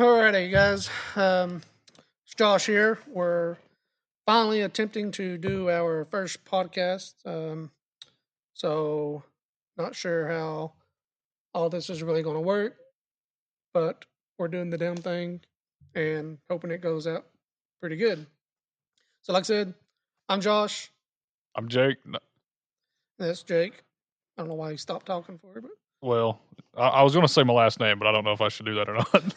Alrighty, guys. It's Josh here. We're finally attempting to do our first podcast. So not sure how all this is really going to work, but we're doing the damn thing and hoping it goes out pretty good. So, like I said, I'm Josh. I'm Jake. That's Jake. I don't know why he stopped talking for it, but Well, I was going to say my last name, but I don't know if I should do that or not.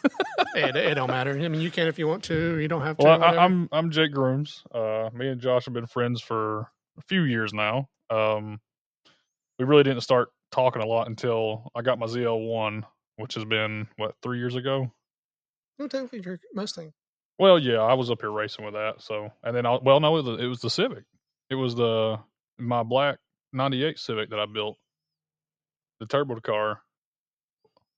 it don't matter. I mean, you can if you want to. You don't have to. Well, Whatever. I'm Jake Grooms. Me and Josh have been friends for a few years now. We really didn't start talking a lot until I got my ZL1, which has been 3 years ago. No, technically, your Mustang. Well, yeah, I was up here racing with that. So, and then no, it was the Civic. It was my black '98 Civic that I built, the turbo car.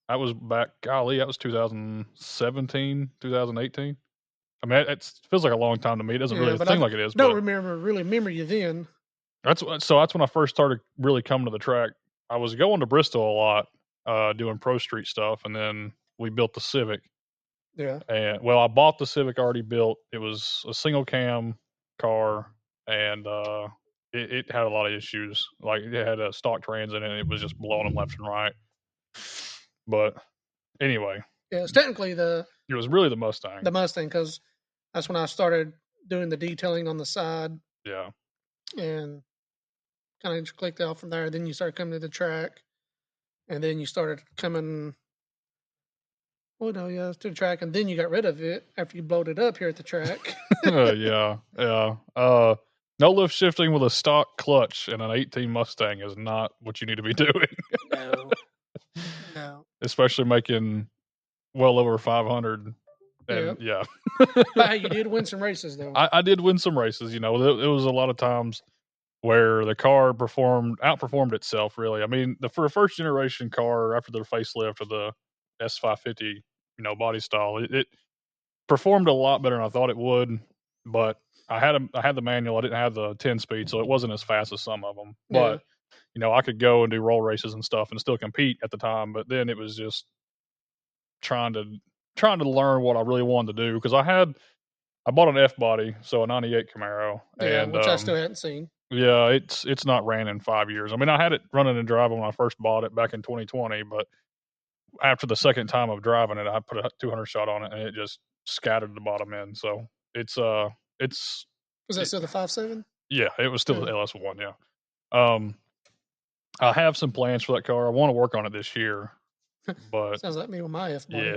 That was back, golly, that was 2017, 2018. I mean, it feels like a long time to me. It doesn't really seem like it is. Don't remember you then. That's when I first started really coming to the track. I was going to Bristol a lot, doing pro street stuff, and then we built the Civic. Yeah. And I bought the Civic already built. It was a single cam car, and it had a lot of issues. Like it had a stock trans in it, and it was just blowing them left and right. But anyway, yeah, it's technically it was really the Mustang. The Mustang, because that's when I started doing the detailing on the side. Yeah. And kind of clicked out from there. Then you started coming to the track, and then you started coming. Oh no, yeah, to the track, and then you got rid of it after you blowed it up here at the track. Yeah. No lift shifting with a stock clutch and an 18 Mustang is not what you need to be doing. No. Especially making well over 500. And yeah. But you did win some races, though. I did win some races. You know, it was a lot of times where the car outperformed itself, really. I mean, for a first generation car after the facelift of the S550, body style, it performed a lot better than I thought it would. But I had the manual. I didn't have the 10 speed, so it wasn't as fast as some of them. But I could go and do roll races and stuff and still compete at the time. But then it was just trying to learn what I really wanted to do, because I bought an F body, so a '98 Camaro, and which I still hadn't seen. Yeah, it's not ran in 5 years. I mean, I had it running and driving when I first bought it back in 2020, but after the second time of driving it, I put a 200 shot on it, and it just scattered the bottom end. So it's was that still the 5.7? Yeah, it was still the LS1. Yeah. I have some plans for that car. I want to work on it this year, but sounds like me with my F body.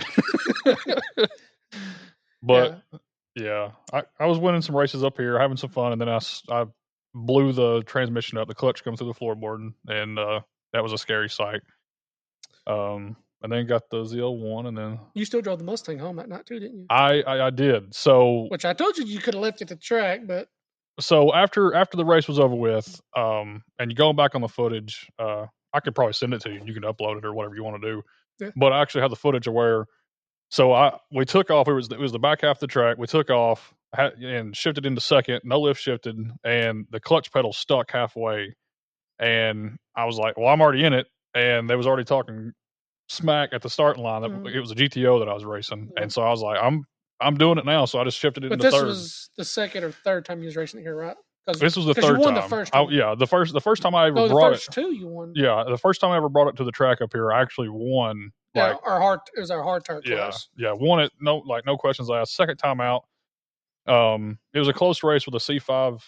Yeah. But yeah, I was winning some races up here, having some fun, and then I blew the transmission up. The clutch comes through the floorboard, and that was a scary sight. And then got the ZL1, and then you still drove the Mustang home that night too, didn't you? I did. So which I told you could have left it at the track, but so after the race was over with, and you going back on the footage, I could probably send it to you. You can upload it or whatever you want to do. Yeah. But I actually have the footage of where. So we took off. It was the back half of the track. We took off and shifted into second. No lift shifted, and the clutch pedal stuck halfway. And I was like, "Well, I'm already in it." And they was already talking smack at the starting line. It was a GTO that I was racing, and so I was like, "I'm doing it now." So I just shifted it into third. But this was the second or third time you was racing here, right? This was the third you won time. The first time. Yeah, the first time I ever brought it. The first two you won. Yeah, the first time I ever brought it to the track up here, I actually won. Yeah, it was our hard turn class. Yeah, won it. No questions asked. Second time out, it was a close race with a C5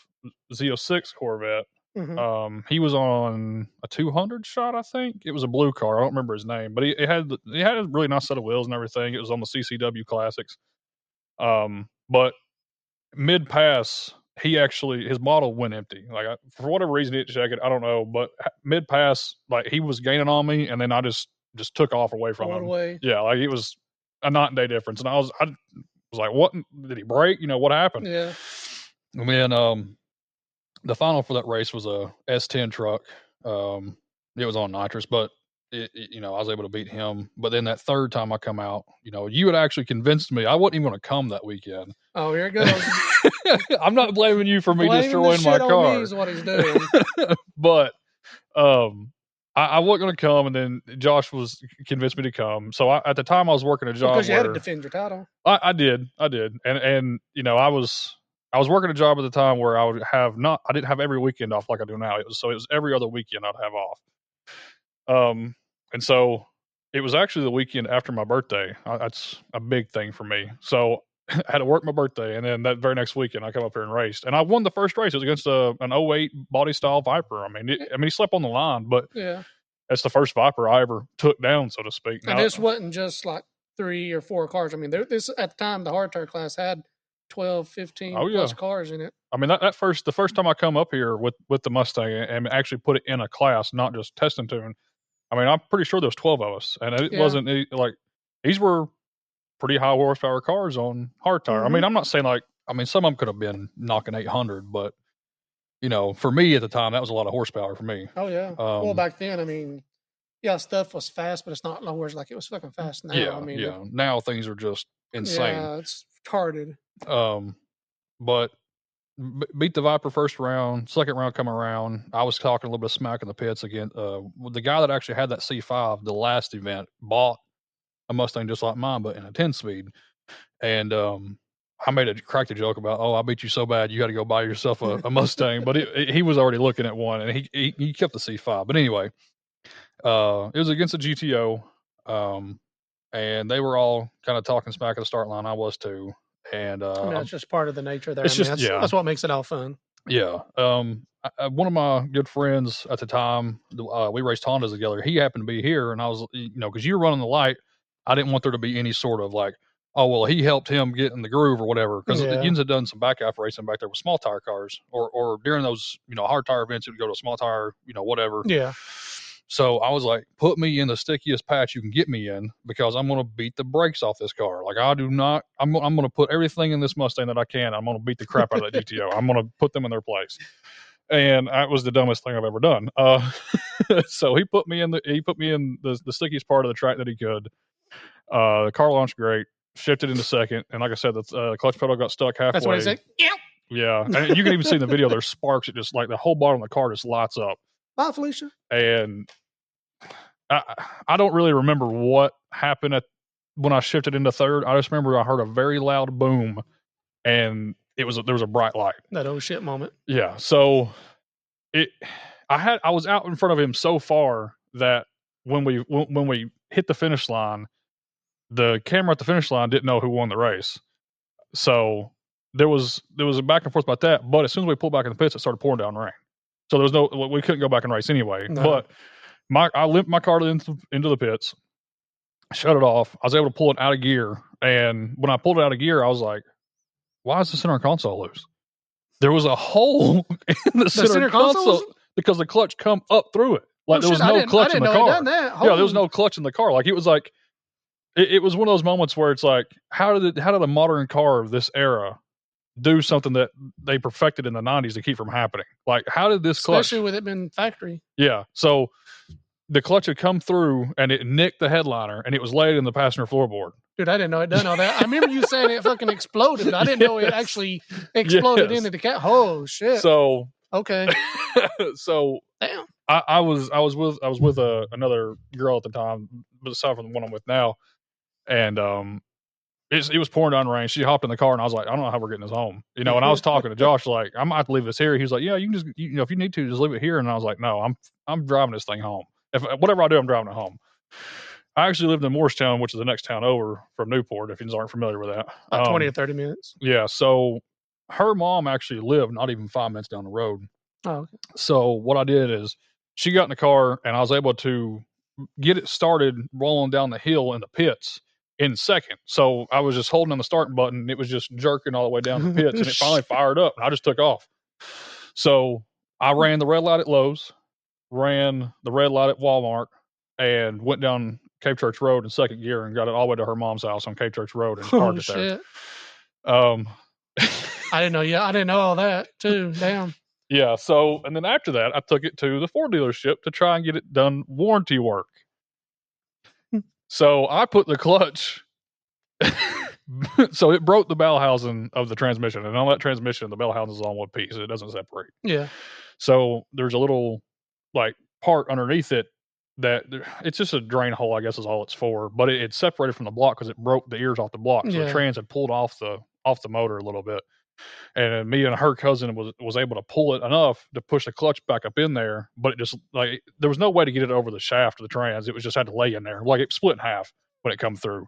Z06 Corvette. Mm-hmm. He was on a 200 shot, I think. It was a blue car. I don't remember his name, but he had a really nice set of wheels and everything. It was on the CCW Classics. But mid pass, his bottle went empty. Like for whatever reason, he didn't check it. I don't know. But mid pass, like he was gaining on me, and then I just took off away from him. Yeah, like it was a night and day difference. And I was like, what? Did he break? What happened? Yeah. And then the final for that race was a S10 truck. It was on nitrous, but I was able to beat him. But then that third time I come out, you had actually convinced me I wasn't even going to come that weekend. Oh, here it goes. I'm not blaming you for me destroying my car. On me is what he's doing. But I wasn't gonna come, and then Josh was convinced me to come. So at the time, I was working a Well, job because you had to where defend your title. I did, and I was working a job at the time where I didn't have every weekend off like I do now. It was every other weekend I'd have off. And so it was actually the weekend after my birthday. That's a big thing for me. So I had to work my birthday, and then that very next weekend I come up here and raced, and I won the first race. It was against an '08 body style Viper. I mean, he slept on the line, but Yeah. that's the first Viper I ever took down, so to speak. And Now, this wasn't just like 3 or 4 cars. I mean, this at the time the hardtire class had 12, 15 oh plus yeah, cars in it. I mean the first time I come up here with the Mustang and actually put it in a class, not just testing tune. I mean, I'm pretty sure there was 12 of us, and it Yeah. wasn't like these were pretty high horsepower cars on hard tire. I Mm-hmm. mean, I'm not saying some of them could have been knocking 800, but for me at the time, that was a lot of horsepower for me. Oh yeah. Well, Um, back then, I mean, yeah, stuff was fast, but it's not nowhere like it was fucking fast now. I yeah, mean, yeah. Now things are just insane. yeah, it's retarded. Um, but beat the Viper first round, second round come around. I was talking a little bit of smack in the pits again. The guy that actually had that C5, the last event, bought a Mustang just like mine, but in a 10 speed. And I cracked a joke about, oh, I beat you so bad, you got to go buy yourself a Mustang. But he was already looking at one, and he kept the C5. But anyway, it was against the GTO, and they were all kind of talking smack at the start line. I was too, and I mean, that's just part of the nature there. I it's mean, just yeah, that's what makes it all fun. yeah. One of my good friends at the time, we raced Hondas together. He happened to be here, and I was, because you were running the light, I didn't want there to be any sort of like, oh well, he helped him get in the groove or whatever. Because Yeah. Yins had done some back half racing back there with small tire cars, or during those hard tire events, it would go to a small tire, whatever. Yeah. So I was like, put me in the stickiest patch you can get me in because I'm going to beat the brakes off this car. Like I do not, I'm going to put everything in this Mustang that I can. I'm going to beat the crap out of that GTO. I'm going to put them in their place. And that was the dumbest thing I've ever done. So he put me in the stickiest part of the track that he could. The car launched great, shifted into second, and like I said, the clutch pedal got stuck halfway. That's what he said. Yep. Yeah, and you can even see in the video there's sparks. It just like the whole bottom of the car just lights up. Bye, Felicia. And I don't really remember what happened when I shifted into third. I just remember I heard a very loud boom, and there was a bright light. That old shit moment. Yeah, so I was out in front of him so far that when we hit the finish line, the camera at the finish line didn't know who won the race. So there was a back and forth about that. But as soon as we pulled back in the pits, it started pouring down rain. So we couldn't go back and race anyway. No. But I limped my car into the pits, shut it off. I was able to pull it out of gear, and when I pulled it out of gear, I was like, "Why is the center console loose?" There was a hole in the center console because the clutch come up through it. Like there was no clutch in the car. Yeah, there was no clutch in the car. Like it was like it was one of those moments where it's like, how did a modern car of this era do something that they perfected in the '90s to keep from happening? Like, how did this clutch? Especially with it being factory. Yeah, so the clutch had come through and it nicked the headliner and it was laid in the passenger floorboard. Dude, I didn't know it done all that. I remember you saying it fucking exploded, but I didn't know it actually exploded into the cat. Oh shit. So okay. So damn. I was with another girl at the time, but aside from the one I'm with now, and it was pouring down rain. She hopped in the car and I was like, I don't know how we're getting this home, and I was talking to Josh like, I might have to leave this here. He was like, yeah, you can just if you need to, just leave it here. And I was like, no, I'm driving this thing home. If whatever I do, I'm driving it home. I actually lived in Morristown, which is the next town over from Newport, if you aren't familiar with that. About 20 or 30 minutes. Yeah, so her mom actually lived not even 5 minutes down the road. Oh, okay. So what I did is she got in the car and I was able to get it started rolling down the hill in the pits in second. So I was just holding on the starting button and it was just jerking all the way down the pits and it finally fired up and I just took off. So I ran the red light at Lowe's, ran the red light at Walmart, and went down Cape Church Road in second gear and got it all the way to her mom's house on Cape Church Road and parked it there. I didn't know. Yeah, I didn't know all that too. Damn. Yeah. So, and then after that, I took it to the Ford dealership to try and get it done warranty work. So I put the clutch. So it broke the bell housing of the transmission, and on that transmission, the bell housing is on one piece; it doesn't separate. Yeah. So there's a little like part underneath it that it's just a drain hole, I guess, is all it's for. But it's separated from the block because it broke the ears off the block, so the Yeah. trans had pulled off the motor a little bit. And me and her cousin was able to pull it enough to push the clutch back up in there, but it just like there was no way to get it over the shaft of the trans. It was just had to lay in there, like it split in half when it come through.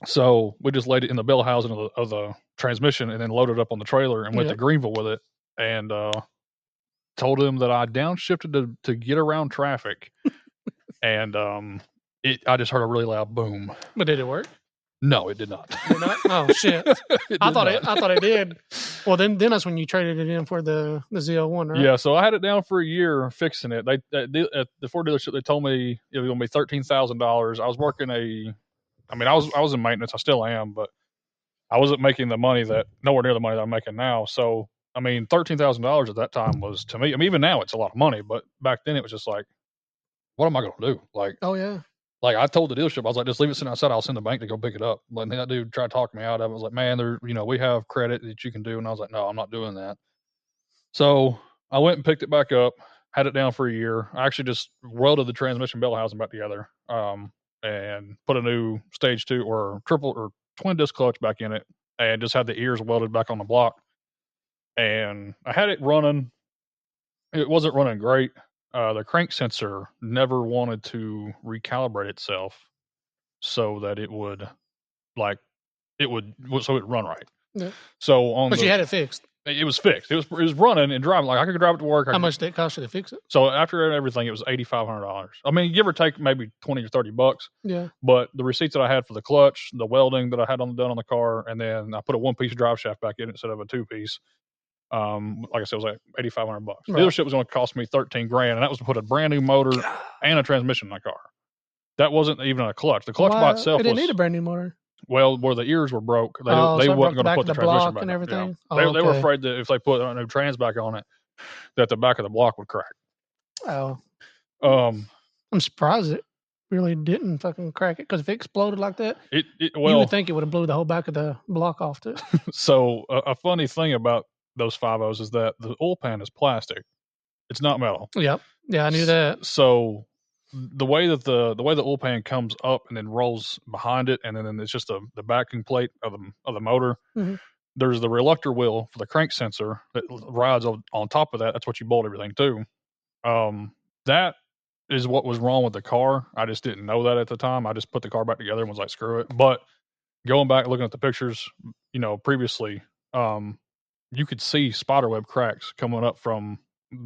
So we just laid it in the bell housing of the transmission and then loaded up on the trailer and went to Yep. Greenville with it and told him that I downshifted to get around traffic. And I just heard a really loud boom. But did it work? No, it did not. Did not? Oh shit! It I did thought not. it did. Well, then that's when you traded it in for the ZL1, right? Yeah, so I had it down for a year fixing it. They at the Ford dealership, they told me it was going to be $13,000. I was working I was in maintenance. I still am, but I wasn't making the money nowhere near the money that I'm making now. So I mean, $13,000 at that time was to me. I mean, even now it's a lot of money, but back then it was just like, what am I going to do? Oh yeah. Like I told the dealership, I was like, just leave it sitting outside. I'll send the bank to go pick it up. But that dude tried to talk me out of it. I was like, man, we have credit that you can do. And I was like, no, I'm not doing that. So I went and picked it back up, had it down for a year. I actually just welded the transmission bell housing back together, and put a new stage 2 or triple or twin disc clutch back in it, and just had the ears welded back on the block. And I had it running. It wasn't running great. The crank sensor never wanted to recalibrate itself so that it would like so it would run right. Yeah. So But you had it fixed. It was fixed. It was running and driving. Like I could drive it to work. How much did it cost you to fix it? So after everything, it was $8,500. I mean, give or take maybe 20 or $30. Yeah. But the receipts that I had for the clutch, the welding that I had done on the car, and then I put a 1-piece drive shaft back in instead of a 2-piece. Like I said, it was like $8,500. Right. The dealership was going to cost me $13,000, and that was to put a brand new motor and a transmission in my car. That wasn't even a clutch. The clutch by itself it didn't need a brand new motor. Well, where the ears were broke, they so wasn't going to put the transmission back and everything. Yeah. They were afraid that if they put a new trans back on it, that the back of the block would crack. Oh. I'm surprised it really didn't fucking crack it, because if it exploded like that, you would think it would have blew the whole back of the block off too. So a funny thing about those 5.0s is that the oil pan is plastic; it's not metal. Yep. Yeah, I knew that. So the way the oil pan comes up and then rolls behind it, and then it's just the backing plate of the motor. Mm-hmm. There's the reluctor wheel for the crank sensor that rides on top of that. That's what you bolt everything to. That is what was wrong with the car. I just didn't know that at the time. I just put the car back together and was like, screw it. But going back looking at the pictures, previously, you could see spiderweb cracks coming up from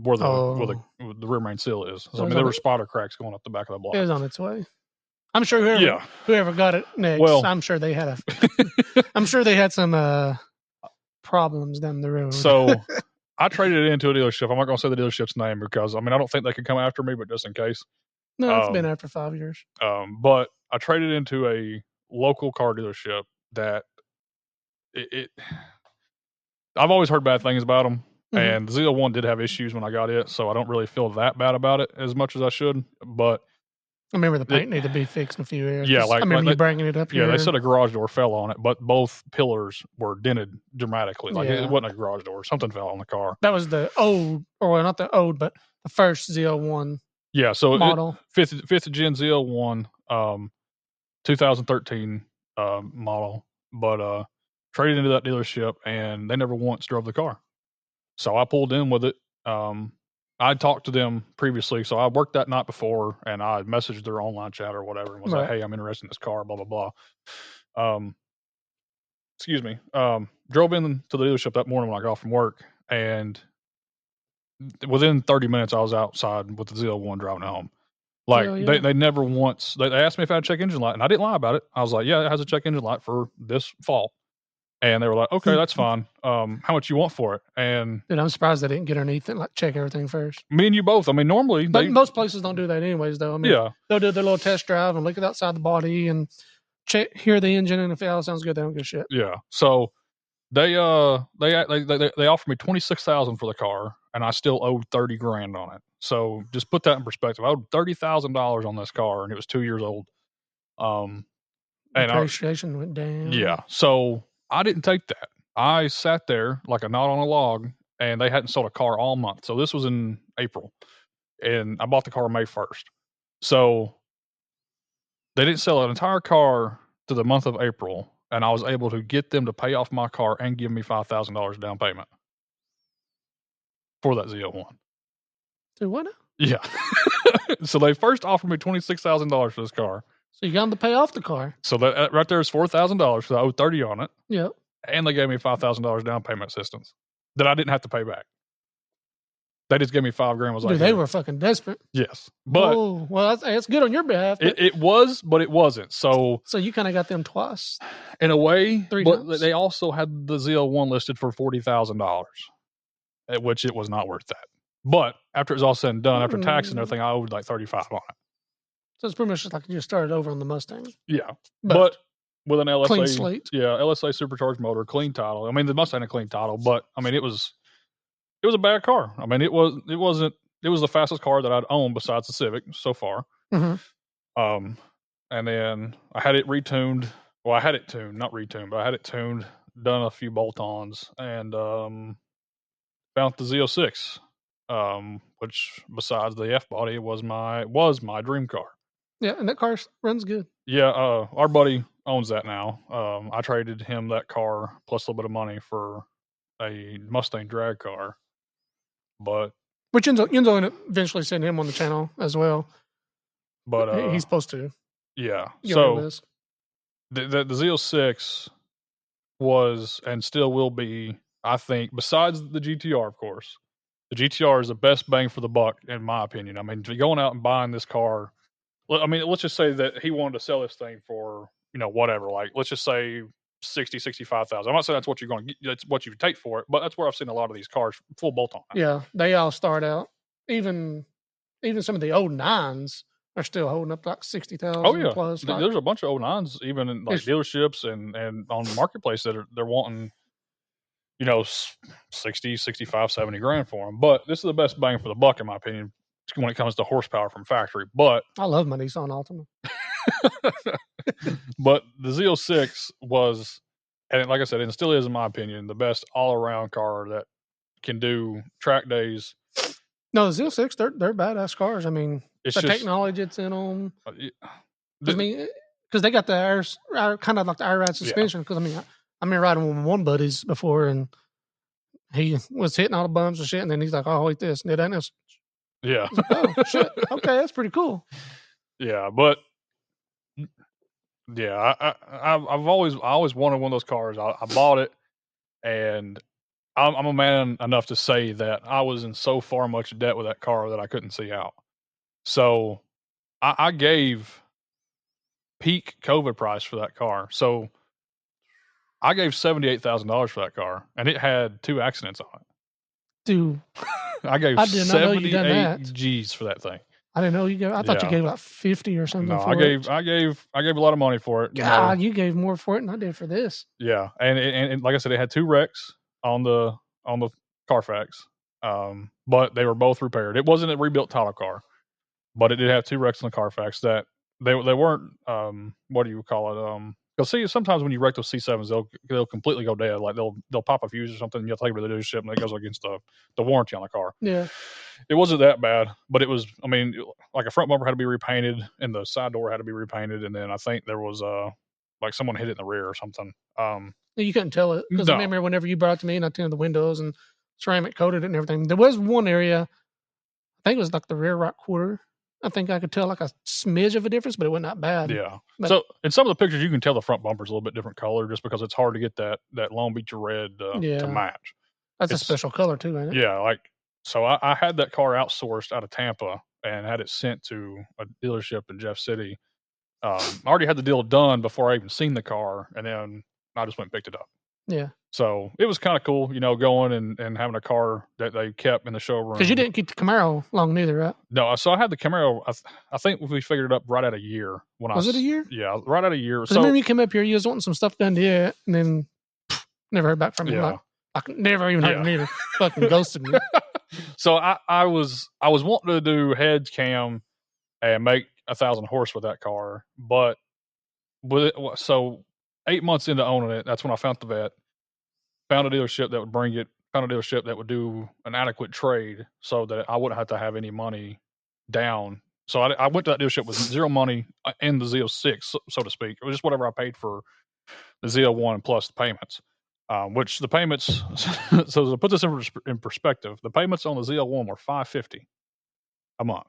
where the rear main seal is. So I mean, there were spider cracks going up the back of the block. It was on its way. I'm sure whoever got it next, I'm sure they had I'm sure they had some problems down the road. So I traded it into a dealership. I'm not going to say the dealership's name because I don't think they could come after me, but just in case. No, it's been after 5 years. But I traded into a local car dealership that I've always heard bad things about them. Mm-hmm. And the ZL1 did have issues when I got it, so I don't really feel that bad about it as much as I should. But I remember the paint needed to be fixed in a few areas. Yeah, I remember you bringing it up here. Yeah, they said a garage door fell on it, but both pillars were dented dramatically. Like it wasn't a garage door; something fell on the car. That was the old, or not the old, but the first ZL1. Yeah, so model fifth gen ZL1, 2013 model, but traded into that dealership, and they never once drove the car. So I pulled in with it. I talked to them previously, so I worked that night before, and I messaged their online chat or whatever, and was like, "Hey, I'm interested in this car." Blah blah blah. Excuse me. Drove in to the dealership that morning when I got off from work, and within 30 minutes, I was outside with the ZL1 driving home. Like they never once. They asked me if I had a check engine light, and I didn't lie about it. I was like, "Yeah, it has a check engine light for this fault." And they were like, "Okay, that's fine. How much you want for it?" And dude, I'm surprised they didn't get underneath it, like check everything first. Me and you both. I mean, normally, but most places don't do that anyways, though. I mean, they'll do their little test drive and look at outside the body and hear the engine, and if it all sounds good, they don't give a shit. Yeah. So they offered me $26,000 for the car, and I still owed $30,000 on it. So just put that in perspective. I owed $30,000 on this car, and it was 2 years old. And appreciation went down. Yeah. So I didn't take that. I sat there like a knot on a log, and they hadn't sold a car all month. So this was in April. and I bought the car May 1st. So they didn't sell an entire car to the month of April, and I was able to get them to pay off my car and give me $5,000 down payment for that Z01. Do what now? Yeah. So they first offered me $26,000 for this car. So you got them to pay off the car. So that right there is $4,000, so I owed 30 on it, Yep. and they gave me $5,000 down payment assistance that I didn't have to pay back. They just gave me 5 grand, was like, Dude, they "Here." were fucking desperate. Yes, but Oh, well, that's good on your behalf. But it was, but it wasn't. So so you kind of got them twice, in a way, 3 but times. they also had the ZL1 listed for $40,000, at which it was not worth that. But after it was all said and done, after tax and everything, I owed like 35 on it. So it's pretty much just like you just started over on the Mustang, Yeah, but but with an clean LSA, slate. yeah, LSA supercharged motor, clean title. I mean, the Mustang had a clean title, but I mean, it was a bad car. I mean, it was the fastest car that I'd owned besides the Civic so far. Hmm. Um, and then I had it retuned. Well, I had it tuned, not retuned, but I had it tuned, done a few bolt-ons, and found the Z06, which besides the F body was my dream car. Yeah, and that car runs good. Yeah, our buddy owns that now. I traded him that car plus a little bit of money for a Mustang drag car, but Which ends up eventually send him on the channel as well. but He's supposed to yeah. get on So this. the Z06 was and still will be, I think, besides the GTR, of course, the GTR is the best bang for the buck in my opinion. I mean, if you're going out and buying this car, I mean, let's just say that he wanted to sell this thing for, whatever, like, let's just say 65,000. I'm not saying that's what you're going to get, that's what you take for it, but that's where I've seen a lot of these cars full bolt on. Yeah, they all start out. Even some of the old nines are still holding up like Oh 60,000 yeah, plus. Like there's a bunch of '09s even in like it's dealerships and on marketplace that they're wanting, you know, 60, 65, 70 grand for them. But this is the best bang for the buck in my opinion when it comes to horsepower from factory. But I love my Nissan Altima. but the Z06 was, and like I said, it still is in my opinion the best all around car that can do track days. No, the Z06, they're badass cars. I mean, It's the just technology that's in them. I the, mean, because they got the kind of like the air ride yeah, suspension. Because I mean, riding with one buddies before, and he was hitting all the bumps and shit, and then he's like, "Oh, wait, this," and it ain't this. yeah, I was like, "Oh shit, okay, that's pretty cool." yeah. But yeah, I always wanted one of those cars. I bought it, and I'm a man enough to say that I was in so far much debt with that car that I couldn't see out. So I gave peak COVID price for that car. So I gave $78,000 for that car, and it had 2 accidents on it. Dude, I gave I did not know you done that. 78 G's for that thing. I didn't know you gave. I thought you Yeah. gave like 50 or something No, I for it. gave I gave I gave a lot of money for it, God, you gave more for it than I did for this. Yeah, and like I said, it had 2 wrecks on the Carfax, but they were both repaired. It wasn't a rebuilt title car, but it did have 2 wrecks on the Carfax that they weren't, what do you call it, 'cause see, sometimes when you wreck those C7s, they'll completely go dead, like, they'll pop a fuse or something, and you have to take it to the dealership, and it goes against the warranty on the car. Yeah, It wasn't that bad, but it was, I mean, like, a front bumper had to be repainted, and the side door had to be repainted, and then I think there was, like, someone hit it in the rear or something. you couldn't tell it because I No. remember whenever you brought it to me and I tinted the windows and ceramic coated it and everything. There was one area, I think it was like the rear right quarter. I think I could tell like a smidge of a difference, but it wasn't that bad. Yeah. But So in some of the pictures, you can tell the front bumper's a little bit different color just because it's hard to get that Long Beach red to yeah, match. that's a It's special color too, ain't it? yeah, like so I had that car outsourced out of Tampa and had it sent to a dealership in Jeff City. I already had the deal done before I even seen the car, and then I just went and picked it up. Yeah, So it was kind of cool, going and having a car that they kept in the showroom. because you didn't keep the Camaro long neither, right? No, so I had the Camaro. I think we figured it up right at a year when Was it a year? Yeah, right at a year. Because I So remember you came up here, you was wanting some stuff done to you, and then never heard back from you. yeah, Like never even heard yeah. from you. Fucking ghosted me. So I was wanting to do heads cam and make 1,000 horse with that car, but so 8 months into owning it, that's when I found the vet, found a dealership that would bring it, found a dealership that would do an adequate trade so that I wouldn't have to have any money down. So I went to that dealership with zero money and the Z06, so to speak. It was just whatever I paid for the Z01 plus the payments. Which the payments, so to put this in perspective, the payments on the Z01 were $550 a month.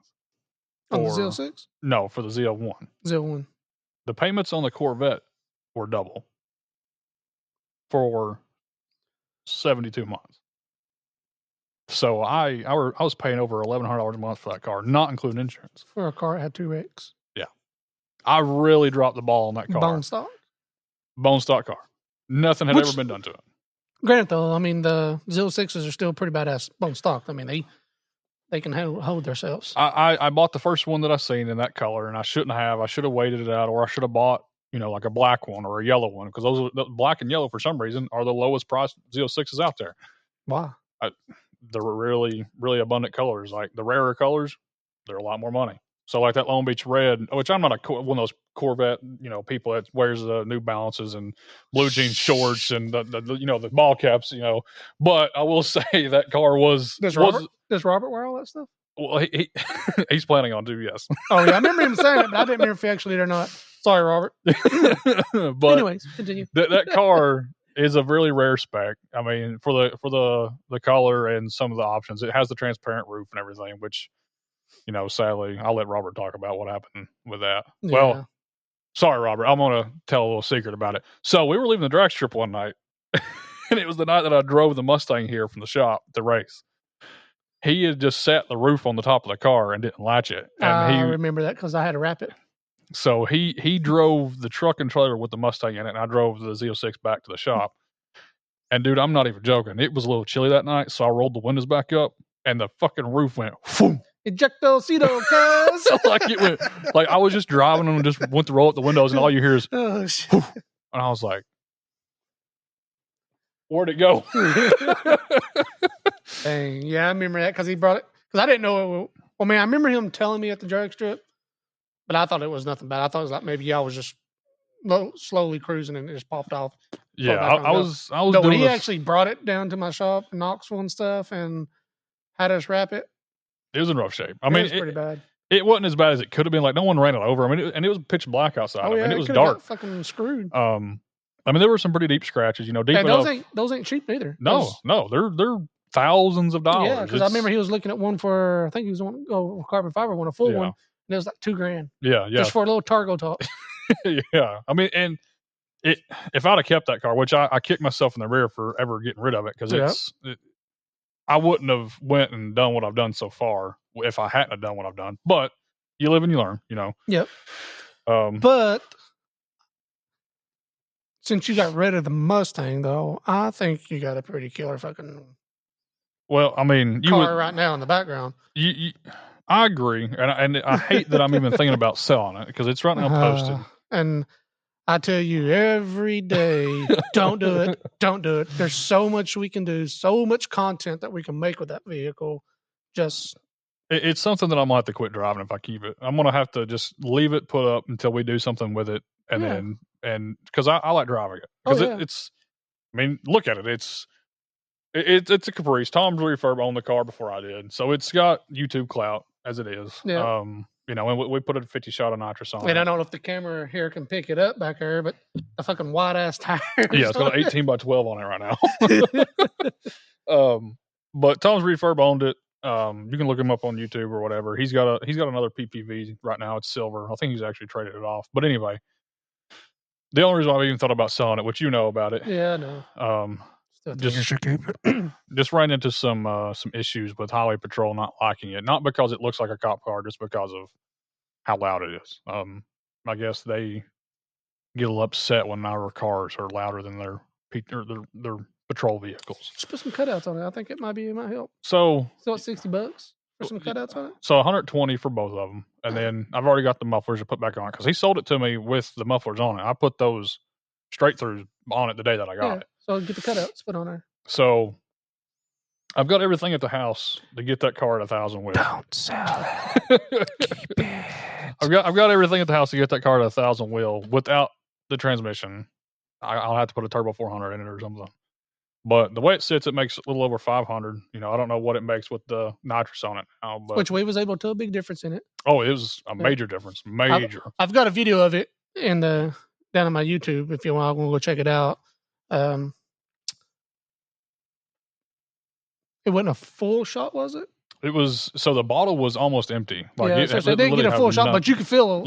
On the For Z06? no, for the Z01. Z01. The payments on the Corvette were double for 72 months. So I was paying over $1,100 a month for that car, not including insurance. For a car that had 2 wrecks. Yeah, I really dropped the ball on that car. Bone stock car. Nothing had ever been done to it. Granted, though, I mean the Z06s are still pretty badass bone stock. I mean they can hold themselves. I bought the first one that I seen in that color, and I shouldn't have. I should have waited it out, or I should have bought like a black one or a yellow one, because those the black and yellow for some reason are the lowest priced Z06s out there. Why? They're really, really abundant colors. Like the rarer colors, they're a lot more money. So like that Long Beach red, which I'm not one of those Corvette, people that wears the New Balances and blue jean shorts and the ball caps, But I will say that car was. Does Robert wear all that stuff? Well, he's planning on to, yes. Oh yeah, I remember him saying it, but I didn't remember if he actually did or not. Sorry, Robert. But anyways, continue. That car is a really rare spec. I mean, for the color and some of the options, it has the transparent roof and everything, which, sadly, I'll let Robert talk about what happened with that. Yeah. Well, sorry, Robert, I'm gonna tell a little secret about it. So we were leaving the drag strip one night, and it was the night that I drove the Mustang here from the shop to race. He had just set the roof on the top of the car and didn't latch it. And I remember that because I had to wrap it. So he drove the truck and trailer with the Mustang in it, and I drove the Z06 back to the shop. And dude, I'm not even joking. It was a little chilly that night, so I rolled the windows back up, and the fucking roof went whoom. Ejectocito, cuz. Like it went, like I was just driving and just went to roll up the windows, and all you hear is, oh, shit. Whoof. And I was like, where'd it go? Dang, yeah, I remember that because he brought it. Because I didn't know. I remember him telling me at the drag strip, but I thought it was nothing bad. I thought it was like maybe I was just slowly cruising and it just popped off. Yeah, I was. No, when he actually brought it down to my shop in Knoxville and stuff and had us wrap it. It was in rough shape. I mean, it was pretty bad. It wasn't as bad as it could have been. Like no one ran it over. I mean, and it was pitch black outside. Oh, yeah, it was dark. Got fucking screwed. I mean, there were some pretty deep scratches. Deep enough. Those ain't cheap either. No, they're thousands of dollars. Yeah, because I remember he was looking at one for, I think he was on carbon fiber one, a full one, and it was like $2,000. Yeah, just for a little Targo top. Yeah, I mean, and if I'd have kept that car, which I kicked myself in the rear for ever getting rid of it, because I wouldn't have went and done what I've done so far if I hadn't have done what I've done. But you live and you learn, Yep. But since you got rid of the Mustang, though, I think you got a pretty killer fucking. Well, I mean, car right now in the background. I agree, and I hate that I'm even thinking about selling it because it's right now posted. And I tell you every day, don't do it. Don't do it. There's so much we can do, so much content that we can make with that vehicle. It's something that I'm gonna have to quit driving if I keep it. I'm gonna have to just leave it put up until we do something with it, and then because I like driving it because it's. I mean, look at it. It's a Caprice. Tom's refurb owned the car before I did, so it's got YouTube clout as it is. Yeah. And we put a 50 shot of nitrous on it. And I don't know if the camera here can pick it up back there, but the fucking wide ass tires. Yeah, it's got an 18 by 12 on it right now. But Tom's refurb owned it. You can look him up on YouTube or whatever. He's got another PPV right now. It's silver. I think he's actually traded it off. But anyway, the only reason why I even thought about selling it, which you know about it. Yeah, I know. Just ran into some issues with Highway Patrol not liking it. Not because it looks like a cop car, just because of how loud it is. I guess they get a little upset when our cars are louder than their patrol vehicles. Just put some cutouts on it. I think it might help. So it's $60 for some cutouts on it. So $120 for both of them, and then I've already got the mufflers to put back on it because he sold it to me with the mufflers on it. I put those straight through on it the day that I got it. So get the cutouts put on there. So I've got everything at the house to get that car at 1,000 wheel. Don't sell it. Keep it. I've got everything at the house to get that car at 1,000 wheel without the transmission. I'll have to put a turbo 400 in it or something. But the way it sits, it makes a little over 500. You know, I don't know what it makes with the nitrous on it now, but Which we was able to tell a big difference in it. oh, it was a Yeah. major difference. I've Major. I've got a video of it in the down on my YouTube if you want to go check it out. Um, it wasn't a full shot, was it? It was so the bottle was almost empty. Like Yeah, it so had they didn't get literally a have full shot, but nothing. you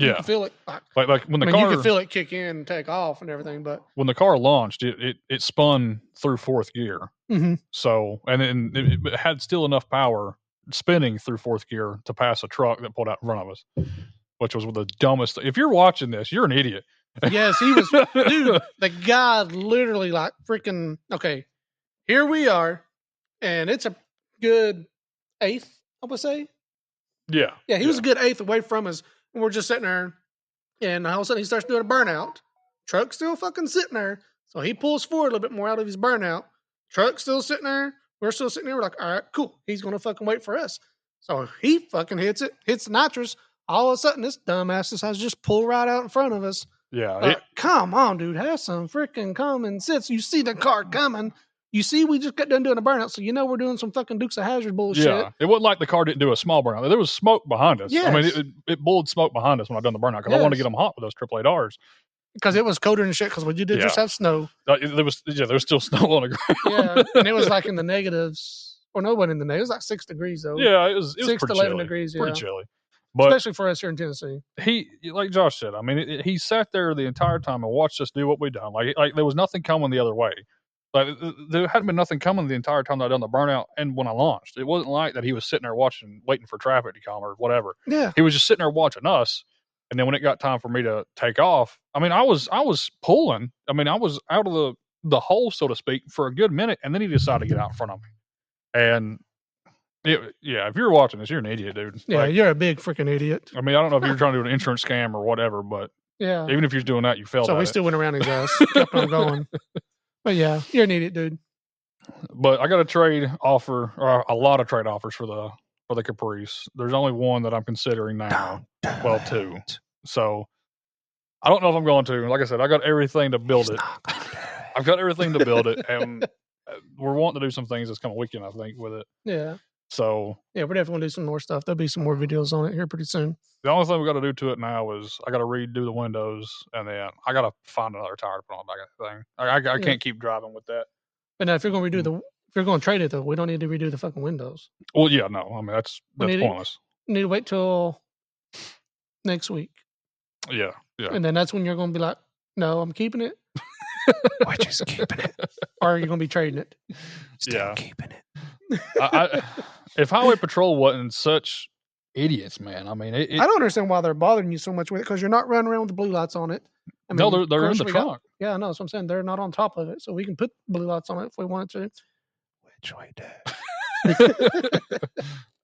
Yeah. could feel it. Like, Like when I the mean, you could car feel it kick in, and take off, and everything. But when the car launched, it spun through fourth gear. mhm. So and then it had still enough power spinning through fourth gear to pass a truck that pulled out in front of us, which was the dumbest. If you're watching this, you're an idiot. Yes, he was, dude. The guy literally like freaking. Okay, here we are, and it's a good eighth, I would say. Yeah. Yeah, he was a good eighth away from us, and we're just sitting there, and all of a sudden he starts doing a burnout. Truck's still fucking sitting there, so he pulls forward a little bit more out of his burnout. Truck's still sitting there. We're still sitting there. We're like, all right, cool. He's gonna fucking wait for us. So he fucking hits it, hits the nitrous. All of a sudden, this dumbass decides to just pull right out in front of us. Yeah. Come on, dude. Have some freaking common sense. You see the car coming. You see we just got done doing a burnout, so you know we're doing some fucking Dukes of Hazzard bullshit. Yeah, it wasn't like the car didn't do a small burnout. There was smoke behind us. I mean, Yes. it bulled smoke behind us when I done the burnout because I wanted to Yes. get them hot with those AAA-Rs. Because it was colder and shit, because we did just Yeah. have snow. There was still snow on the ground. Yeah, and it was like in the negatives. Or no, it wasn't in the negatives. It was like 6 degrees, though. Yeah, it was 6 pretty to 11 chilly. degrees, yeah. Pretty chilly. But Especially for us here in Tennessee. he, like Josh said, I mean, he sat there the entire time and watched us do what we done. Like there was nothing coming the other way. Like there hadn't been nothing coming the entire time that I done the burnout and when I launched. It wasn't like that he was sitting there watching, waiting for traffic to come or whatever. Yeah. He was just sitting there watching us. And then when it got time for me to take off, I mean, I was pulling. I mean, I was out of the hole, so to speak, for a good minute, and then he decided to get out in front of me. And yeah, if you're watching this, you're an idiot, dude. Yeah, Like, you're a big freaking idiot. I mean, I don't know if you're trying to do an insurance scam or whatever, but Yeah. even if you're doing that, you failed. So at we it. still went around his ass, kept on going. But yeah, you're an idiot, dude. But I got a trade offer, or a lot of trade offers for the Caprice. There's only one that I'm considering now. Well, two. So I don't know if I'm going to. Like I said, I got everything to build it. I've got everything to build it, and we're wanting to do some things this coming weekend, I think, with it. Yeah. So yeah, we're definitely gonna do some more stuff. There'll be some more videos on it here pretty soon. The only thing we got to do to it now is I got to redo the windows, and then I got to find another tire to put on the back of the thing. I can't keep driving with that. But now, if you're gonna if you're gonna trade it though, we don't need to redo the fucking windows. Well, yeah, no, I mean that's pointless. We need to wait till next week. Yeah. And then that's when you're gonna be like, no, I'm keeping it. We're just keeping it. Or you're gonna be trading it. Still keeping it. If Highway Patrol wasn't such idiots, man. I mean, I don't understand why they're bothering you so much with it because you're not running around with the blue lights on it. I mean, no, they're in the trunk. Yeah, I know. That's what I'm saying. They're not on top of it, so we can put blue lights on it if we wanted to. Which way, Dad?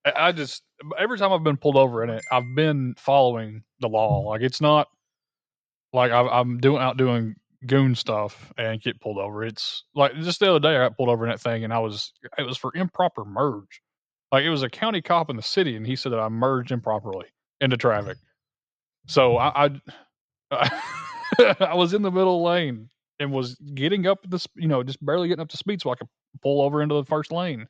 I just every time I've been pulled over in it, I've been following the law. Like it's not like I'm out doing goon stuff and get pulled over. It's like just the other day I got pulled over in that thing, and it was for improper merge. Like it was a county cop in the city, and he said that I merged improperly into traffic. So I was in the middle lane and was getting up this, just barely getting up to speed so I could pull over into the first lane.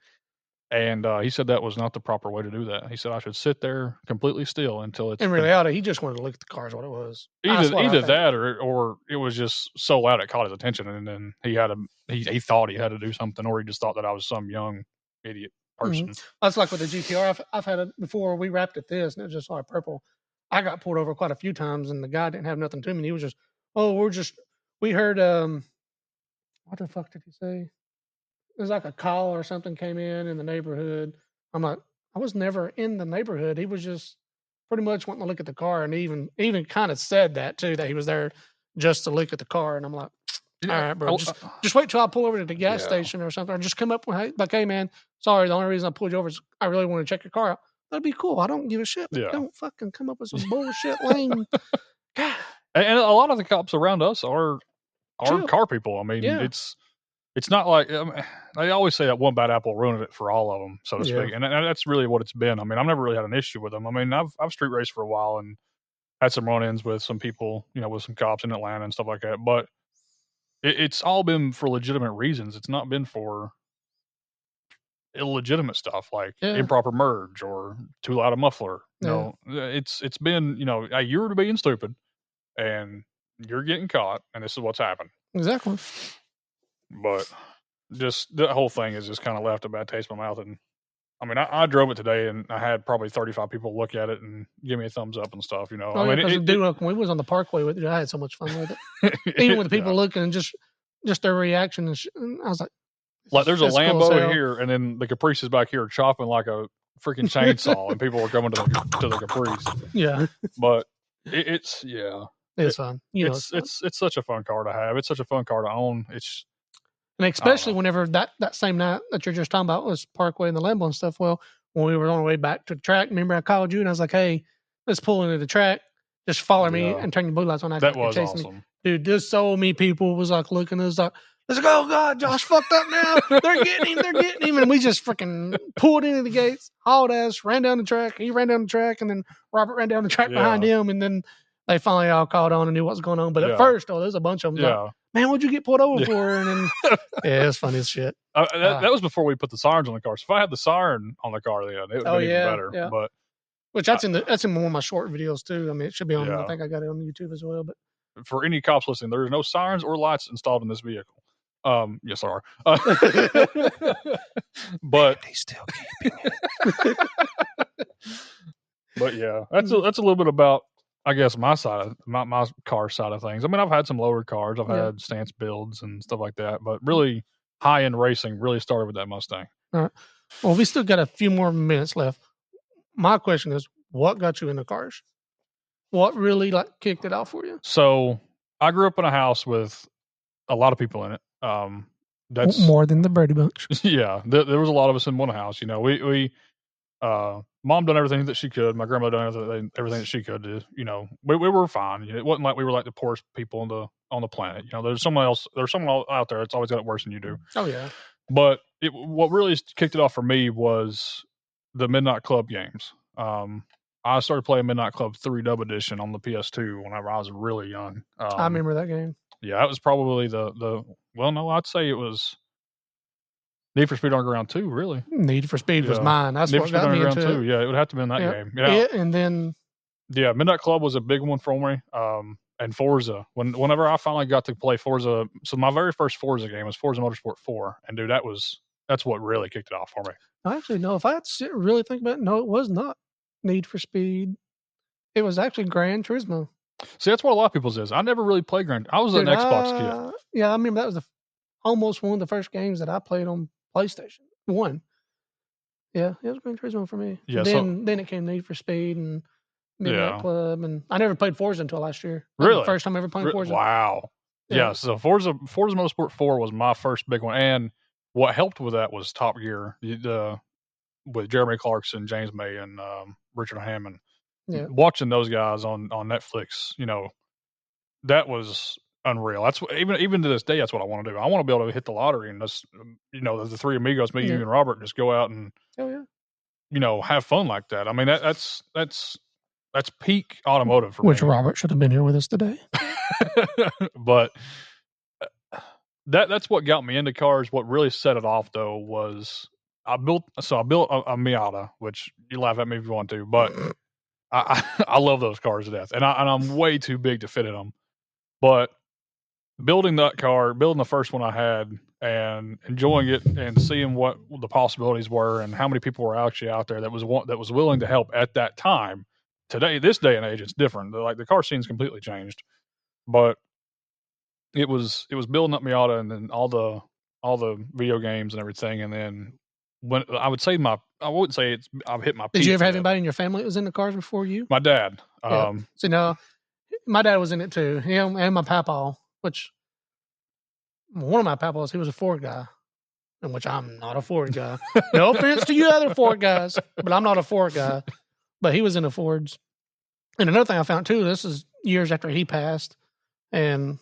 And he said that was not the proper way to do that. He said I should sit there completely still until it's. In reality, he just wanted to look at the cars. What it was. Either that or it was just so loud it caught his attention, and then he thought he had to do something, or he just thought that I was some young idiot person. Mm-hmm. That's like with the GTR. I've had it before. We wrapped it this, and it was just like purple. I got pulled over quite a few times, and the guy didn't have nothing to me. And he was just, we heard, what the fuck did he say? It was like a call or something came in the neighborhood. I'm like, I was never in the neighborhood. He was just pretty much wanting to look at the car, and even kind of said that too, that he was there just to look at the car. And I'm like, all right, bro, just wait till I pull over to the gas station or something, or just come up with like, hey man, sorry, the only reason I pulled you over is I really want to check your car out. That'd be cool. I don't give a shit. But don't fucking come up with some bullshit lane. God. And a lot of the cops around us are car people. I mean, it's not like they always say that one bad apple ruined it for all of them, so to speak. And that's really what it's been. I mean, I've never really had an issue with them. I mean, I've street raced for a while and had some run-ins with some people, with some cops in Atlanta and stuff like that. But it's all been for legitimate reasons. It's not been for illegitimate stuff like improper merge or too loud a muffler. No, it's been, hey, you were being stupid and you're getting caught and this is what's happened. Exactly. But just the whole thing has just kind of left a bad taste in my mouth. And I mean, I drove it today and I had probably 35 people look at it and give me a thumbs up and stuff, Oh, I mean, dude, when we was on the parkway with it, I had so much fun with it. Even with the people looking and just their reaction. And I was like there's a Lambo here and then the Caprice is back here chopping like a freaking chainsaw and people are coming to the Caprice. Yeah. But it's fun. It's such a fun car to have. It's such a fun car to own. And especially whenever that same night that you're just talking about was Parkway and the Lambo and stuff. Well, when we were on our way back to the track, remember I called you and I was like, hey, let's pull into the track. Just follow me and turn your blue lights on. That was awesome. Me. Dude, just so many people was like looking at us like, let's go, God, Josh fucked up now. They're getting him. And we just freaking pulled into the gates, hauled ass, ran down the track. He ran down the track and then Robert ran down the track behind him. And then they finally all caught on and knew what was going on. But at first, there's a bunch of them. Like, man, what'd you get pulled over for? And then, it's funny as shit. That was before we put the sirens on the car. So if I had the siren on the car, then it would have been even better. Yeah. But which that's in one of my short videos too. I mean, it should be on. I think I got it on YouTube as well. But for any cops listening, there are no sirens or lights installed in this vehicle. Yes, there are. But he's still keeping it. But yeah, that's a little bit about, I guess, my side of my car side of things. I mean, I've had some lower cars. I've had stance builds and stuff like that, but really high end racing really started with that Mustang. All right. Well, we still got a few more minutes left. My question is, what got you into cars? What really kicked it off for you? So I grew up in a house with a lot of people in it. That's more than the Brady Bunch. Yeah, there was a lot of us in one house. We Mom done everything that she could. My grandma done everything that she could do. We were fine. It wasn't like we were like the poorest people on the planet. There's someone out there that's always got it worse than you do. Oh yeah. But what really kicked it off for me was the Midnight Club games. I started playing Midnight Club 3 Dub Edition on the PS2 whenever I was really young. I remember that game. Yeah, that was probably I'd say it was Need for Speed Underground 2, really. Need for Speed was mine. That's what got me into it. 2. Yeah, it would have to be in that game. And then Midnight Club was a big one for me. And Forza. Whenever I finally got to play Forza, so my very first Forza game was Forza Motorsport 4, and dude, that's what really kicked it off for me. Actually, no. If I had to really think about it, no, it was not Need for Speed. It was actually Gran Turismo. See, that's what a lot of people's is. I never really played Gran. I was an Xbox kid. Yeah, I remember that was almost one of the first games that I played on PlayStation 1. Yeah, it was Gran Turismo for me. Yeah. Then it came Need for Speed and Midnight Club, and I never played Forza until last year. Really, the first time ever playing Forza. Wow. Yeah. So Forza Motorsport 4 was my first big one, and what helped with that was Top Gear, with Jeremy Clarkson, James May, and Richard Hammond. Yeah. Watching those guys on Netflix, that was unreal. That's even to this day, that's what I want to do. I want to be able to hit the lottery and just, the three amigos, me, you, and Robert, just go out and, have fun like that. I mean, that's peak automotive for me. Which Robert should have been here with us today. But that's what got me into cars. What really set it off, though, was I built a Miata, which you laugh at me if you want to, but I love those cars to death, and I'm way too big to fit in them. But building that car, building the first one I had, and enjoying it, and seeing what the possibilities were, and how many people were actually out there that was willing to help at that time. Today, this day and age, it's different. Like the car scene's completely changed, but it was building up Miata, and then all the video games and everything, and then when I would say I wouldn't say I've hit my peak. Did you ever have anybody in your family that was in the cars before you? My dad. See, no, my dad was in it too. Him and my papa, which one of my papas, he was a Ford guy, in which I'm not a Ford guy. No offense to you other Ford guys, but I'm not a Ford guy. But he was into Fords. And another thing I found too, this is years after he passed, and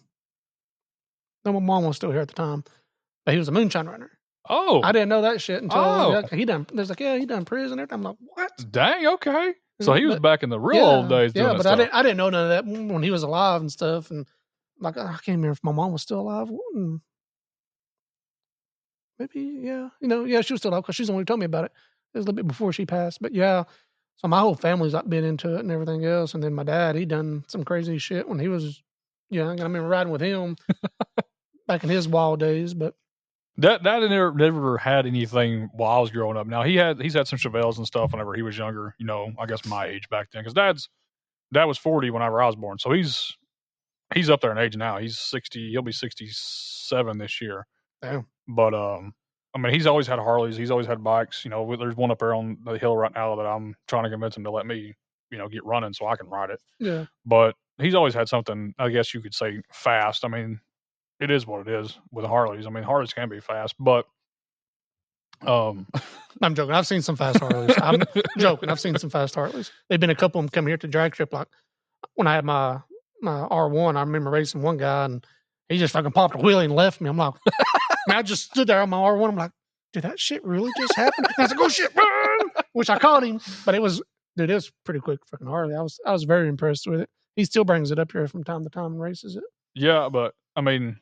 my mom was still here at the time, but he was a moonshine runner. Oh, I didn't know that shit until he done. There's he done prison. And everything. I'm like, what? Dang, okay. So he was back in the real old days. Yeah, but I didn't know none of that when he was alive and stuff. And like I can't remember if my mom was still alive. Maybe, yeah, she was still alive because she's the one who told me about it. It was a little bit before she passed, but yeah. So my whole family's like been into it and everything else. And then my dad, he done some crazy shit when he was young. I remember riding with him back in his wild days. But Dad never had anything while I was growing up. Now he's had some Chevelles and stuff whenever he was younger. I guess my age back then, because dad was 40 whenever I was born, so he's up there in age now. He's 60. He'll be 67 this year. damn, But I mean, he's always had Harleys. He's always had bikes. There's one up there on the hill right now that I'm trying to convince him to let me, get running so I can ride it. yeah, But he's always had something, I guess you could say, fast. I mean, it is what it is with Harleys. I mean, Harleys can be fast, but I'm joking. I've seen some fast Harleys. I'm joking. I've seen some fast Harleys. They've been a couple of them come here to drag strip. Like when I had my R1, I remember racing one guy and he just fucking popped a wheelie and left me. I'm like, man, I just stood there on my R1. I'm like, did that shit really just happen? And I was like, oh shit, which I caught him, but it was pretty quick fucking Harley. I was very impressed with it. He still brings it up here from time to time and races it. Yeah, but I mean,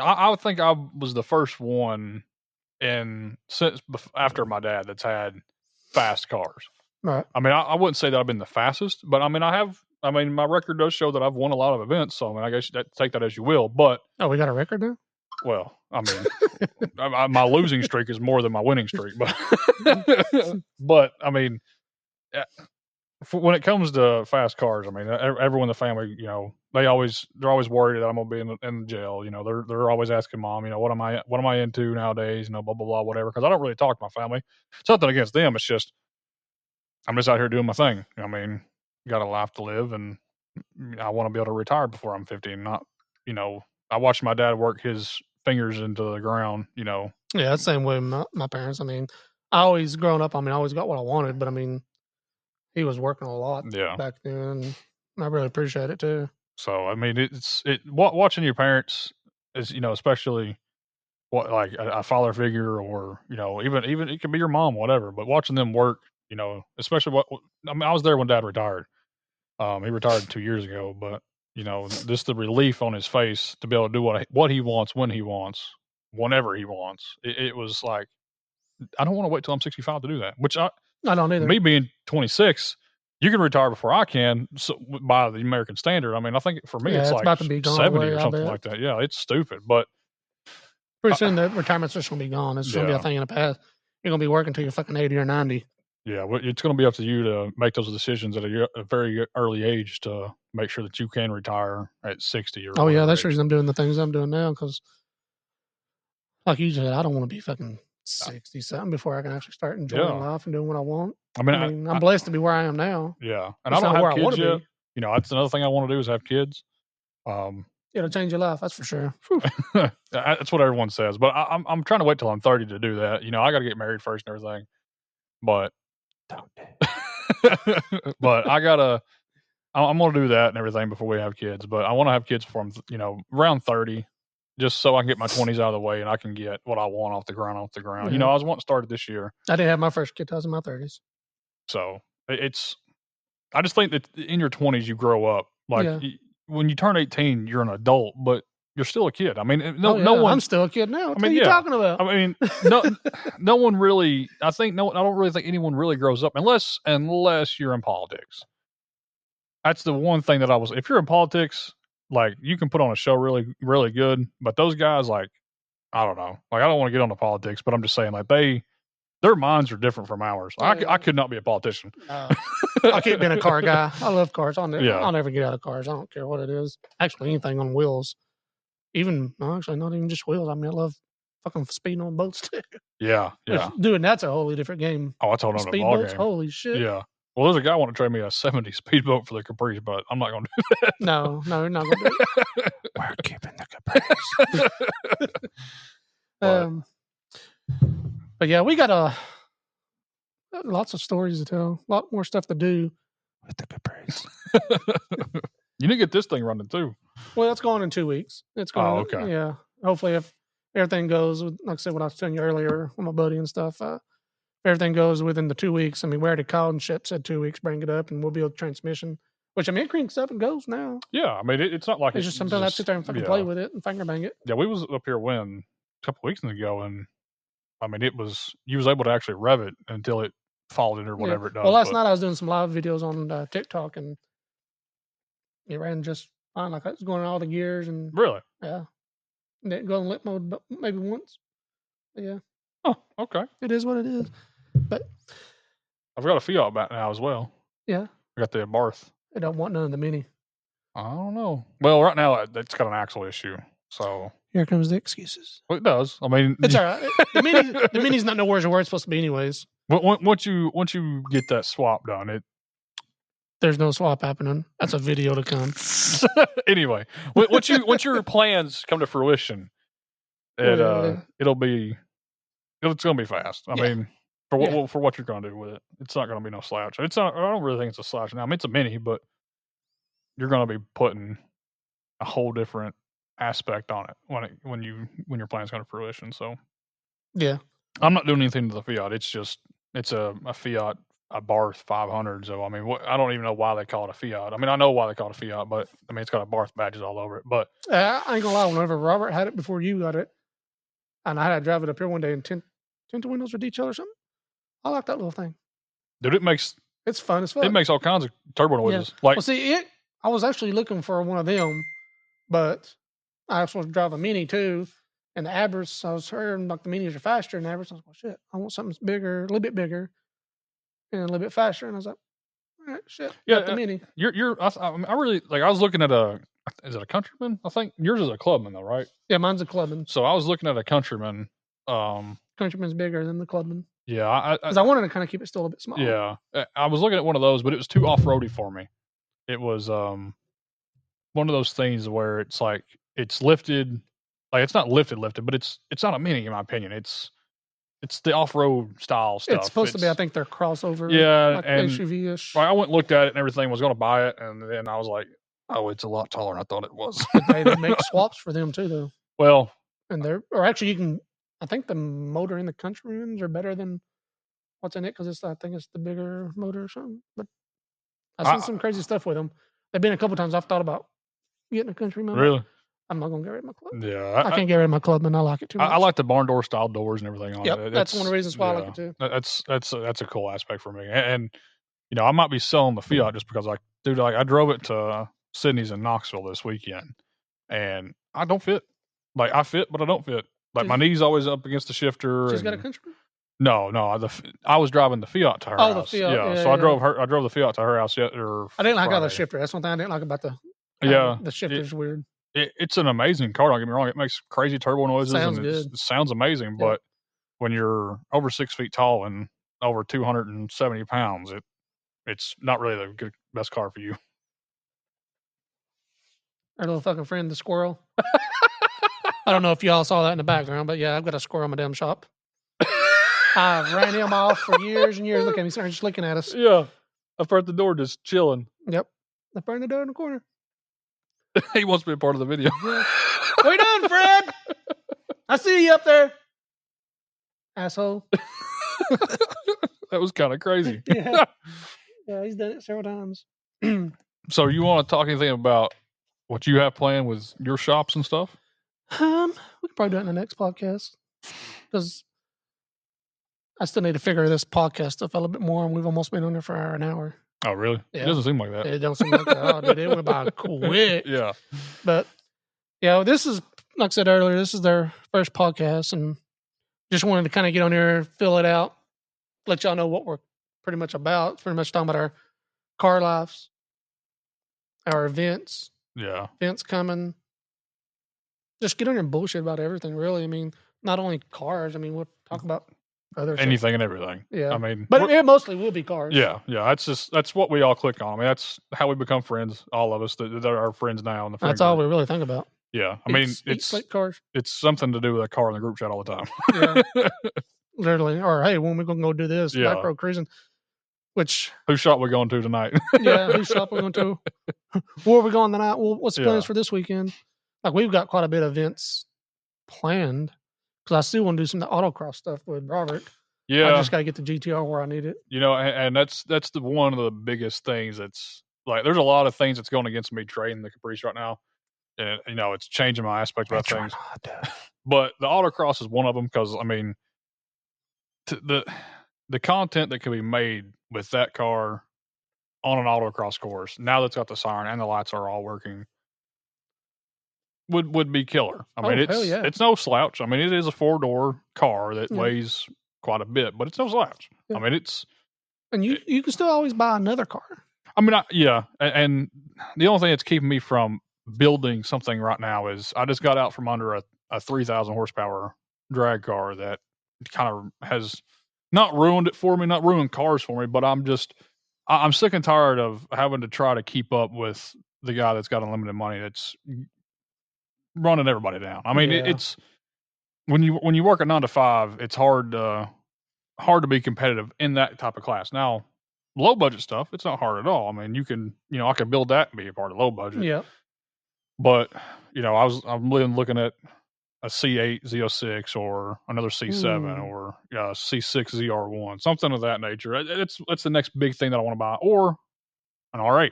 I would think I was the first one after my dad that's had fast cars. Right. I mean, I wouldn't say that I've been the fastest, but I mean, my record does show that I've won a lot of events. So I mean, I guess take that as you will. But we got a record now. Well, I mean, my losing streak is more than my winning streak, but I mean, when it comes to fast cars, I mean, everyone in the family, they're always worried that I'm gonna be in jail. They're always asking mom, what am I into nowadays? Blah blah blah, whatever. Because I don't really talk to my family. It's nothing against them. It's just I'm just out here doing my thing. I mean, got a life to live, and I want to be able to retire before I'm 50. Not, I watched my dad work his fingers into the ground. Yeah, that's the same way with my parents. I mean, I always growing up. I mean, I always got what I wanted, but I mean, he was working a lot back then. And I really appreciate it too. So I mean, watching your parents is, especially like a father figure, or even it could be your mom, whatever. But watching them work, especially I mean, I was there when Dad retired. He retired 2 years ago, but just the relief on his face to be able to do what he wants, when he wants, whenever he wants. It was like, I don't want to wait till I'm 65 to do that. Which I don't either. Me being 26, you can retire before I can, so, by the American standard. I mean, I think for me it's like about to be gone 70 away, or something like that. Yeah, it's stupid, but pretty soon the retirement's just gonna be gone. It's gonna be a thing in the past. You're gonna be working till you're fucking 80 or 90. Yeah, well, it's going to be up to you to make those decisions at a very early age to make sure that you can retire at 60 or. Oh yeah, that's the reason I'm doing the things I'm doing now, because, like you said, I don't want to be fucking 60 something before I can actually start enjoying life and doing what I want. I mean, I'm blessed to be where I am now. Yeah, and I don't have kids yet. That's another thing I want to do is have kids. It'll change your life, that's for sure. That's what everyone says, but I'm trying to wait till I'm 30 to do that. I got to get married first and everything, but but I'm gonna do that and everything before we have kids. But I want to have kids before I'm around 30, just so I can get my 20s out of the way and I can get what I want off the ground. Yeah. I was wanting to start it this year. I didn't have my first kid till I was in my 30s. So I just think that in your 20s you grow up. Like when you turn 18, you're an adult, but you're still a kid. I mean, no one. I'm still a kid now. What are you talking about? I mean, no one really. I don't really think anyone really grows up unless you're in politics. That's the one thing that if you're in politics, like, you can put on a show really, really good, but those guys, like, I don't know. Like, I don't want to get on the politics, but I'm just saying, like, their minds are different from ours. I could not be a politician. I can't be a car guy. I love cars. I'll never get out of cars. I don't care what it is. Actually, anything on wheels. Actually, not even just wheels. I mean, I love fucking speeding on boats too. Yeah. Dude, that's a wholly different game. Oh, that's a whole nother ball game. Holy shit. Yeah. Well, there's a guy want to trade me a 70 speedboat for the Caprice, but I'm not going to do that. No, you're not going to do it. We're keeping the Caprice. But yeah, we got lots of stories to tell. A lot more stuff to do with the Caprice. You need to get this thing running too. Well, it's going in 2 weeks. It's going. Oh, okay. Yeah. Hopefully, if everything goes, like I said, what I was telling you earlier with my buddy and stuff, if everything goes within the 2 weeks, I mean, we already called and shit, said 2 weeks, bring it up, and we'll build transmission. Which I mean, it cranks up and goes now. Yeah, I mean, it's not like It's just sometimes I sit there and fucking play with it and finger bang it. Yeah, we was up here a couple weeks ago, and I mean, you was able to actually rev it until it followed it or whatever it does. Well, last night I was doing some live videos on TikTok, and it ran just fine. Like I was going in all the gears, and Really? yeah, and didn't go in lit mode, but maybe once. But yeah. Oh, okay. It is what it is. But I've got a Fiat back now as well. Yeah. I got the Barth. I don't want none of the Mini. I don't know. Well, right now it's got an axle issue, so here comes the excuses. Well, it does. I mean, it's all right. The Mini's not nowhere where it's supposed to be, anyways. Once you get that swap done, there's no swap happening. That's a video to come. Anyway, once your plans come to fruition, it's gonna be fast. I mean, for what you're gonna do with it, it's not gonna be no slouch. It's not. I don't really think it's a slouch. Now, I mean, it's a Mini, but you're gonna be putting a whole different aspect on it when your plans come to fruition. So, yeah, I'm not doing anything to the Fiat. It's a Fiat. A Barth 500. So I mean, I don't even know why they call it a Fiat. I mean, I know why they call it a Fiat, but I mean, it's got a Barth badges all over it. But I ain't gonna lie. Whenever Robert had it before you got it, and I had to drive it up here one day and tinted windows or detail or something, I like that little thing. Dude, it's fun as fuck. It makes all kinds of turbo noises. Yeah. Well, see, I was actually looking for one of them, but I was supposed to drive a Mini too. And the Abras, I was hearing like the Minis are faster than the Abras. I was like, well, shit, I want something bigger, a little bit bigger, and a little bit faster. And I was like, all right, shit, got the Mini. I really like. I was looking at is it a Countryman? I think yours is a Clubman though, right? Yeah, mine's a Clubman. So I was looking at a Countryman. Countryman's bigger than the Clubman. Yeah, because I wanted to kind of keep it still a bit small. Yeah, I was looking at one of those, but it was too off-roady for me. It was one of those things where it's like it's lifted, like it's not lifted, but it's not a Mini in my opinion. It's the off-road style stuff. It's supposed to be, I think, their crossover. Yeah, like and SUV-ish. I went and looked at it and everything. Was going to buy it, and then I was like, "Oh, it's a lot taller than I thought it was." They make swaps for them too, though. Well, and actually, you can. I think the motor in the Countryman's are better than what's in it because I think it's the bigger motor or something. But I've seen some crazy stuff with them. They've been a couple times. I've thought about getting a Countryman. Really? I'm not gonna get rid of my Club. Yeah, I can't get rid of my Clubman. I like it too much. I like the barn door style doors and everything on it. That's one of the reasons why I like it too. That's a cool aspect for me. And you know, I might be selling the Fiat just because I drove it to Sydney's in Knoxville this weekend, and I don't fit. Like I fit, but I don't fit. Like my knees always up against the shifter. She's got a Countryman. No. I was driving the Fiat to her house. The Fiat. Yeah, so I drove the Fiat to her house. I didn't like how the shifter. That's one thing I didn't like about the. The shifter's weird. It's an amazing car. Don't get me wrong. It makes crazy turbo noises. Sounds and good. It sounds amazing. Yeah. But when you're over 6 feet tall and over 270 pounds, it's not really the best car for you. Our little fucking friend, the squirrel. I don't know if y'all saw that in the background, but yeah, I've got a squirrel in my damn shop. I ran him off for years and years. Look at him. He's just looking at us. Yeah. Up at the door, just chilling. Yep. Up in the door in the corner. He wants to be a part of the video. Yeah. What you doing, Fred? I see you up there. Asshole. That was kind of crazy. Yeah. Yeah, he's done it several times. So you want to talk anything about what you have planned with your shops and stuff? We could probably do it in the next podcast. Because I still need to figure this podcast stuff out a little bit more, and we've almost been on there for an hour. Oh, really? Yeah. It doesn't seem like that. It don't seem like that. Oh, dude, it went by quick. Yeah. But, this is, like I said earlier, this is their first podcast, and just wanted to kind of get on there, fill it out, let y'all know what we're pretty much about. It's pretty much talking about our car lives, our events. Yeah. Events coming. Just get on there and bullshit about everything, really. I mean, not only cars. I mean, we'll talk about other anything and everything. Yeah. I mean, but it mostly will be cars. Yeah. That's what we all click on. I mean, that's how we become friends. All of us that are our friends now. In the that's all we really think about. Yeah. I mean, it's cars. It's something to do with a car in the group chat all the time. Yeah. Literally. Or hey, when we gonna go do this? Yeah. Back road cruising. Whose shop we going to tonight? Yeah. Whose shop we going to? Where are we going tonight? Well, what's the plans for this weekend? Like we've got quite a bit of events planned because I still want to do some of the autocross stuff with Robert. Yeah, I just got to get the GTR where I need it. You know, and that's one of the biggest things that's Like, there's a lot of things that's going against me trading the Caprice right now, and it's changing my aspect about things. But the autocross is one of them because I mean, the content that can be made with that car on an autocross course now that's got the siren and the lights are all working would be killer. I mean, hell yeah. it's no slouch. I mean, it is a 4-door car that Yeah. weighs quite a bit, but it's no slouch. Yeah. I mean, it's and you can still always buy another car. I mean, and the only thing that's keeping me from building something right now is I just got out from under a 3,000 horsepower drag car that kind of has not ruined it for me, not ruined cars for me, but I'm sick and tired of having to try to keep up with the guy that's got unlimited money that's running everybody down. I mean, Yeah. it's when you work a 9 to 5, it's hard to be competitive in that type of class. Now, low budget stuff, it's not hard at all. I mean, you can, I can build that and be a part of low budget. Yeah. But, I'm looking at a C8 Z06 or another C7 or C6 ZR1, something of that nature. It's the next big thing that I want to buy, or an R8.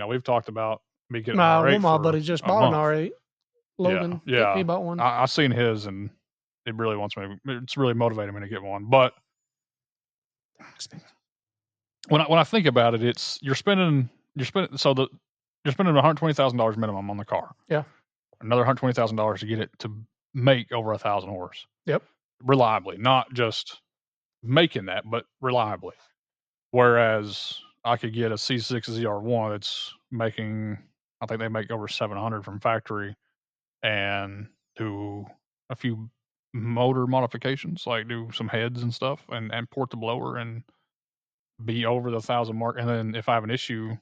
We've talked about me getting an R8. One of my for buddies just a bought an month. R8. Logan, yeah. he bought one. I seen his, and it really it's really motivating me to get one. But when I think about it, you're spending $120,000 minimum on the car. Yeah. Another $120,000 to get it to make over 1,000 horse. Yep. Reliably, not just making that, but reliably. Whereas I could get a C6 ZR1 that's making, I think they make over 700 from factory, and do a few motor modifications, like do some heads and stuff, and port the blower and be over the 1,000 mark. And then if I have an issue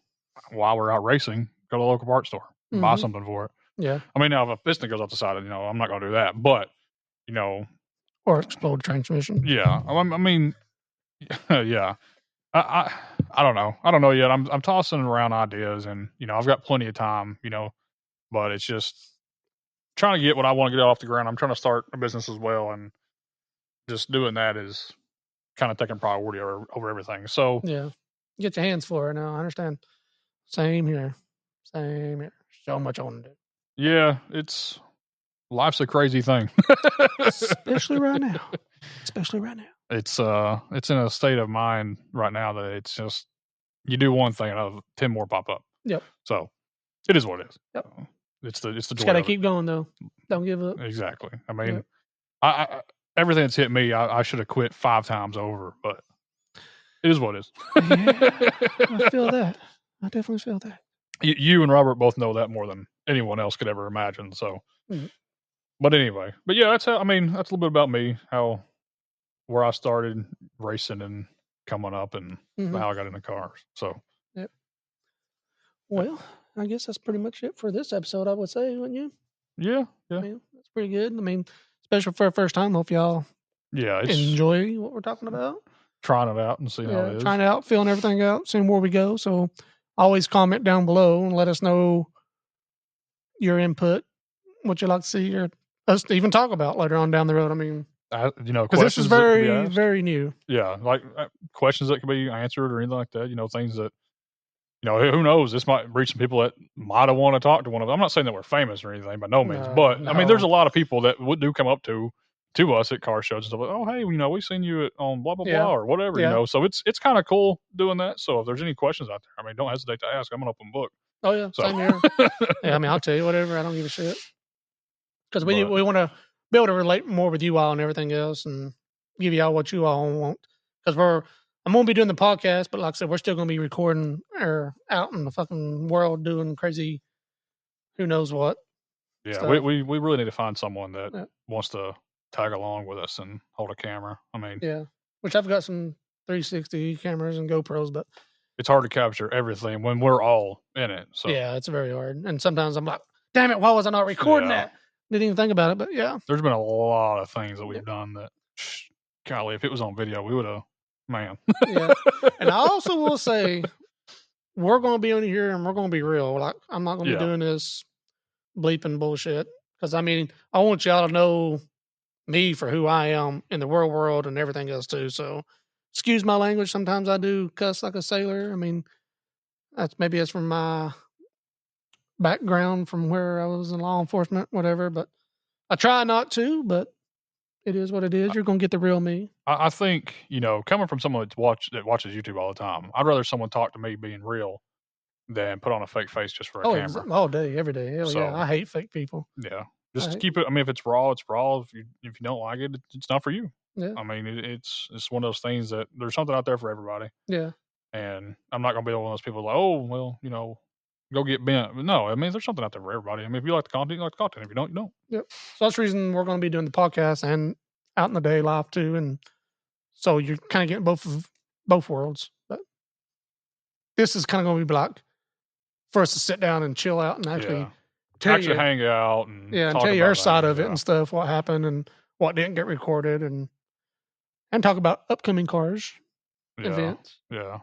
while we're out racing, go to the local parts store, buy something for it. Yeah. I mean, now if a piston goes off the side, I'm not going to do that, but or explode transmission. Yeah. I mean, yeah. I don't know. I don't know yet. I'm tossing around ideas, and I've got plenty of time. But it's just trying to get what I want to get off the ground. I'm trying to start a business as well, and just doing that is kind of taking priority over everything. So yeah, get your hands for it now. I understand. Same here. So much I want to do. Yeah, life's a crazy thing. Especially right now. It's in a state of mind right now that it's just you do one thing and 10 more pop up. Yep. So it is what it is. Yep. It's the just gotta keep going though. Don't give up. Exactly. I mean, I everything that's hit me, I should have quit 5 times over, but it is what it is. Yeah, I feel that. I definitely feel that. You and Robert both know that more than anyone else could ever imagine. So, but anyway, yeah, that's a little bit about me, where I started racing and coming up, and how I got into cars. So, yep. Well, I guess that's pretty much it for this episode, I would say, wouldn't you? Yeah. I mean, that's pretty good. I mean, especially for our first time. Hope y'all enjoy what we're talking about. Trying it out and seeing how it is. Trying it out, feeling everything out, seeing where we go. So always comment down below and let us know your input, what you'd like to see or us to even talk about later on down the road. I mean, because this is very, very new. Yeah, like questions that could be answered or anything like that. Things that, who knows? This might reach some people that might have want to talk to one of them. I'm not saying that we're famous or anything, by no means. But I mean, there's a lot of people that do come up to us at car shows and stuff like, oh, hey, we've seen you on blah blah blah or whatever. So it's kind of cool doing that. So if there's any questions out there, don't hesitate to ask. I'm an open book. Oh yeah, same here. Yeah, I'll tell you whatever. I don't give a shit, because we want to be able to relate more with you all and everything else, and give you all what you all want. Because I'm gonna be doing the podcast, but like I said, we're still gonna be recording or out in the fucking world doing crazy, who knows what. Yeah, we really need to find someone that wants to tag along with us and hold a camera. Which I've got some 360 cameras and GoPros, but it's hard to capture everything when we're all in it. So yeah, it's very hard. And sometimes I'm like, damn it, why was I not recording that? Didn't even think about it, but yeah. There's been a lot of things that we've done that, golly, if it was on video, we would have, man. Yeah. And I also will say, we're going to be on here and we're going to be real. Like, I'm not going to be doing this bleeping bullshit. Because, I want y'all to know me for who I am in the real world and everything else too. So, excuse my language. Sometimes I do cuss like a sailor. maybe it's from my background from where I was in law enforcement, whatever. But I try not to, but it is what it is. You're gonna get the real me. I think, coming from someone that watches YouTube all the time, I'd rather someone talk to me being real than put on a fake face just for a camera. All day, every day. Hell So- yeah, I hate fake people. Yeah, I just hate- keep it. I mean, if it's raw, it's raw. If you don't like it, it's not for you. Yeah, I mean, it's one of those things that there's something out there for everybody, yeah, and I'm not gonna be one of those people like, oh well, go get bent. No, I mean, there's something out there for everybody. I mean, if you like the content, you like the content. If you don't, you don't. yep. So that's the reason we're going to be doing the podcast and out in the day live too, and so you're kind of getting both worlds. But this is kind of going to be like for us to sit down and chill out and actually Yeah. tell Actually you, hang out and and talk tell you about our side things, of it yeah. and stuff, what happened and what didn't get recorded, and talk about upcoming cars, Yeah, events, yeah.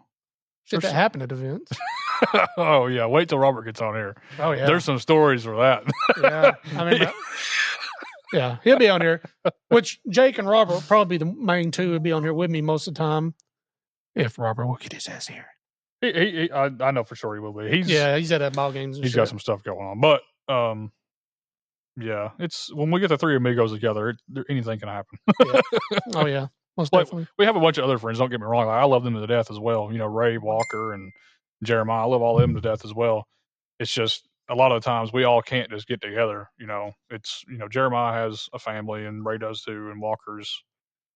shit that There's- happened at events. Oh yeah, wait till Robert gets on here. Oh yeah, There's some stories for that. yeah. I mean, yeah, he'll be on here. Which Jake and Robert will probably be the main two who'll be on here with me most of the time. If Robert will get his ass here. I know for sure he will be. He's He's at ball games and he's shit. got some stuff going on, but yeah, it's when we get the three amigos together, anything can happen. Oh yeah, most Like, definitely. we have a bunch of other friends. Don't get me wrong. Like, I love them to death as well. Ray Walker and Jeremiah. I love all of them to death as well. It's just a lot of the times we all can't just get together. It's Jeremiah has a family and Ray does too, and Walker's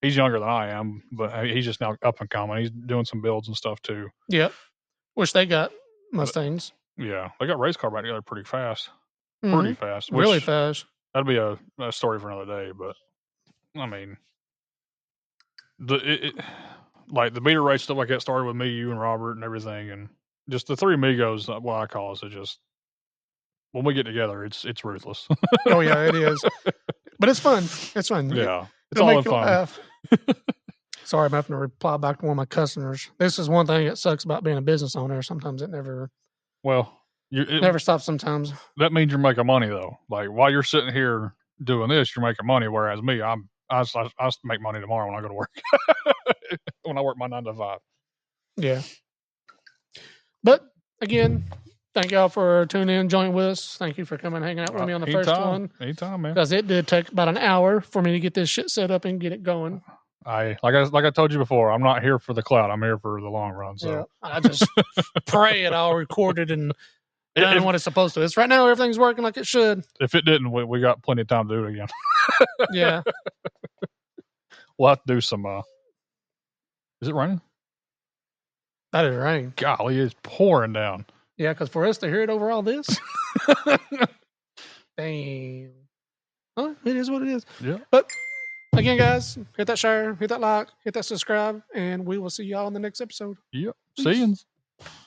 he's younger than I am, but he's just now up and coming. He's doing some builds and stuff too. Yep. Which they got Mustangs. Yeah, they got race car back together pretty fast. Mhm. Pretty fast. Really which- fast. That'd be a story for another day, but I mean, like the beater race stuff like that started with me, you, and Robert, and everything, and just the three amigos. What I call it, just when we get together, it's ruthless. Oh yeah, it is. But it's fun. It's fun. Yeah, it's It'll all make in you fun. laugh. Sorry, I'm having to reply back to one of my customers. This is one thing that sucks about being a business owner. Sometimes it never Well, never stops. Sometimes. that means you're making money though. Like while you're sitting here doing this, you're making money. Whereas me, I make money tomorrow when I go to work. When I work my 9 to 5. Yeah. But again, thank y'all for tuning in, joining with us. Thank you for coming, hanging out with me on the first one. Anytime, man. Because it did take about an hour for me to get this shit set up and get it going. Like I told you before, I'm not here for the clout. I'm here for the long run. So Yeah, I just pray it all recorded and done if, what it's supposed to. It's right now everything's working like it should. if it didn't, we got plenty of time to do it again. Yeah. We'll have to do some. Is it raining? That is rain. Golly, it's pouring down. Yeah, because for us to hear it over all this, damn. Well, it is what it is. Yeah. But again, guys, hit that share, hit that like, hit that subscribe, and we will see y'all in the next episode. Yep. Peace. See you.